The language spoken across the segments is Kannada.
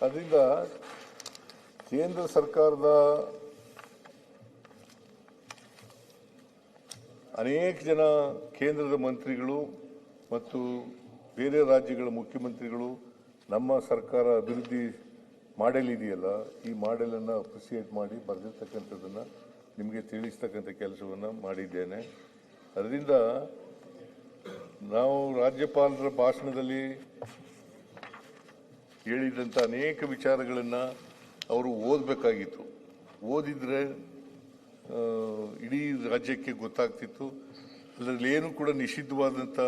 ಅದರಿಂದ ಕೇಂದ್ರ ಸರ್ಕಾರದ ಅನೇಕ ಜನ ಕೇಂದ್ರದ ಮಂತ್ರಿಗಳು ಮತ್ತು ಬೇರೆ ರಾಜ್ಯಗಳ ಮುಖ್ಯಮಂತ್ರಿಗಳು ನಮ್ಮ ಸರ್ಕಾರ ಅಭಿವೃದ್ಧಿ ಮಾಡೆಲ್ ಇದೆಯಲ್ಲ, ಈ ಮಾಡೆಲನ್ನು ಅಪ್ರಿಸಿಯೇಟ್ ಮಾಡಿ ಬರೆದಿರ್ತಕ್ಕಂಥದ್ದನ್ನು ನಿಮಗೆ ತಿಳಿಸ್ತಕ್ಕಂಥ ಕೆಲಸವನ್ನು ಮಾಡಿದ್ದೇನೆ. ಅದರಿಂದ ನಾವು ರಾಜ್ಯಪಾಲರ ಭಾಷಣದಲ್ಲಿ ಹೇಳಿದಂಥ ಅನೇಕ ವಿಚಾರಗಳನ್ನು ಅವರು ಓದಬೇಕಾಗಿತ್ತು. ಓದಿದರೆ ಇಡೀ ರಾಜ್ಯಕ್ಕೆ ಗೊತ್ತಾಗ್ತಿತ್ತು. ಅದರಲ್ಲಿ ಏನು ಕೂಡ ನಿಷಿದ್ಧವಾದಂಥ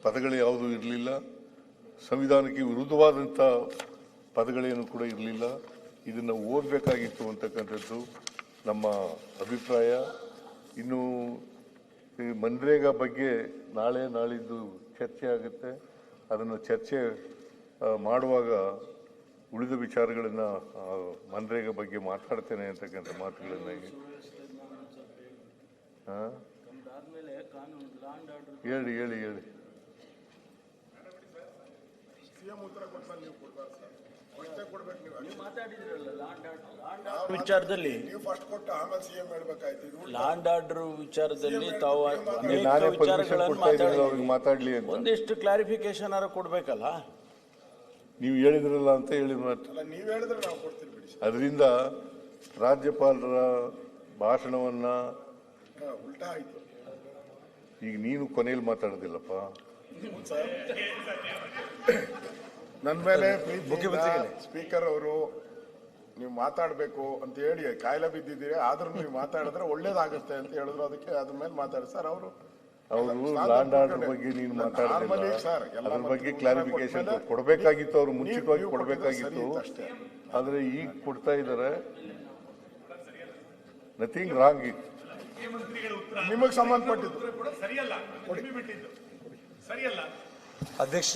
ಪದಗಳು ಯಾವುದೂ ಇರಲಿಲ್ಲ, ಸಂವಿಧಾನಕ್ಕೆ ವಿರುದ್ಧವಾದಂಥ ಪದಗಳೇನು ಕೂಡ ಇರಲಿಲ್ಲ. ಇದನ್ನು ಓದಬೇಕಾಗಿತ್ತು ಅಂತಕ್ಕಂಥದ್ದು ನಮ್ಮ ಅಭಿಪ್ರಾಯ. ಇನ್ನು ಮನ್ರೇಗಾ ಬಗ್ಗೆ ನಾಳೆ ನಾಳಿದ್ದು ಚರ್ಚೆ ಆಗುತ್ತೆ. ಅದನ್ನು ಚರ್ಚೆ ಮಾಡುವಾಗ ಉಳಿದ ವಿಚಾರಗಳನ್ನು ಮನ್ರೇಗಾ ಬಗ್ಗೆ ಮಾತಾಡ್ತೇನೆ ಅಂತಕ್ಕಂಥ ಮಾತುಗಳನ್ನು ಹೇಳಿ ಹೇಳಿ ಹೇಳಿ ವಿಚಾರದಲ್ಲಿ ಲ್ಯಾಂಡ್ ಆರ್ಡರ್ ವಿಚಾರದಲ್ಲಿ ತಾವು ಅನೇಕ ವಿಚಾರಗಳನ್ನು ಮಾತಾಡ್ಲಿ ಅಂತ ಒಂದಿಷ್ಟು ಕ್ಲಾರಿಫಿಕೇಶನ್ ಕೊಡ್ಬೇಕಲ್ಲ. ನೀವು ಹೇಳಿದ್ರಲ್ಲ ಅಂತ ಹೇಳಿ ಅದರಿಂದ ರಾಜ್ಯಪಾಲರ ಭಾಷಣವನ್ನ ಈಗ ನೀನು ಕೊನೆಯಲ್ಲಿ ಮಾತಾಡೋದಿಲ್ಲಪ್ಪ. ನನ್ನ ಮೇಲೆ ಮುಖ್ಯಮಂತ್ರಿ ಸ್ಪೀಕರ್ ಅವರು ನೀವು ಮಾತಾಡಬೇಕು ಅಂತ ಹೇಳಿ ಕಾಯಿಲೆ ಬಿದ್ದಿದ್ದೀರಿ, ಆದ್ರೂ ನೀವು ಮಾತಾಡಿದ್ರೆ ಒಳ್ಳೇದಾಗುತ್ತೆ ಅಂತ ಹೇಳಿದ್ರು. ಅದಕ್ಕೆ ಅದ್ರ ಮೇಲೆ ಮಾತಾಡಿ ಸರ್. ಅವರು ಲ್ಯಾಂಡ್ ಆರ್ಡರ್ ಬಗ್ಗೆ ನೀನು ಮಾತಾಡಲಿಲ್ಲ, ಅದ್ರ ಬಗ್ಗೆ ಕ್ಲಾರಿಫಿಕೇಶನ್ ಕೊಡಬೇಕಾಗಿತ್ತು, ಅವರು ಮುಂಚಿತವಾಗಿ ಕೊಡಬೇಕಾಗಿತ್ತು. ಆದ್ರೆ ಈಗ ಕೊಡ್ತಾ ಇದ್ದಾರೆ. ನಥಿಂಗ್ ರಾಂಗ್ ಇತ್ತು. ನಿಮಗೆ ಸಂಬಂಧಪಟ್ಟಿದ್ದು ಅಧ್ಯಕ್ಷ,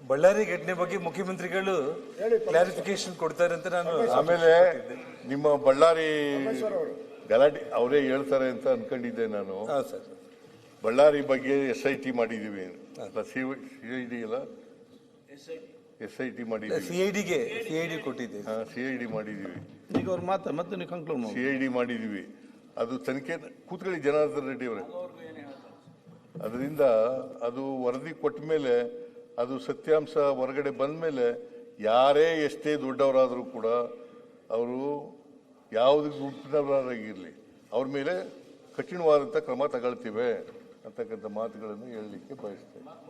ಬಳ್ಳಾರಿ ಘಟನೆ ಬಗ್ಗೆ ಮುಖ್ಯಮಂತ್ರಿಗಳು ಕ್ಲಾರಿಫಿಕೇಶನ್ ಕೊಡ್ತಾರೆ ಅಂತ ನಾನು ಆಮೇಲೆ ನಿಮ್ಮ ಬಳ್ಳಾರಿ ಗಲಾಟೆ ಅವರೇ ಹೇಳ್ತಾರೆ ಅಂತ ಅನ್ಕೊಂಡಿದ್ದೆ ನಾನು. ಬಳ್ಳಾರಿ ಬಗ್ಗೆ SIT ಮಾಡಿದೀವಿ, CID ಅಲ್ಲ, SIT ಮಾಡಿದೀವಿ, CID ಕೊಟ್ಟಿದ್ದೀವಿ, CID ಮಾಡಿದೀವಿ. ಈಗ ಅವ್ರ ಮಾತು ಮತ್ತೆ ನೀವು ಕನ್ಕ್ಲೂಡ್ ಮಾಡಿ. CID ಮಾಡಿದೀವಿ. ಅದು ತನಿಖೆ ಕೂತ್ಕೊಳ್ಳಿ ಜನಾರ್ದನ್ ರೆಡ್ಡಿ ಅವರೇ. ಅದರಿಂದ ಅದು ವರದಿ ಕೊಟ್ಟ ಮೇಲೆ, ಅದು ಸತ್ಯಾಂಶ ಹೊರಗಡೆ ಬಂದ ಮೇಲೆ ಯಾರೇ ಎಷ್ಟೇ ದೊಡ್ಡವರಾದರೂ ಕೂಡ ಅವರು ಯಾವುದೇ ಗುಂಪಿನವರಾಗಿರಲಿ ಅವ್ರ ಮೇಲೆ ಕಠಿಣವಾದಂಥ ಕ್ರಮ ತಗೊಳ್ತೀವಿ ಅಂತಕ್ಕಂಥ ಮಾತುಗಳನ್ನು ಹೇಳಲಿಕ್ಕೆ ಬಯಸ್ತೇನೆ.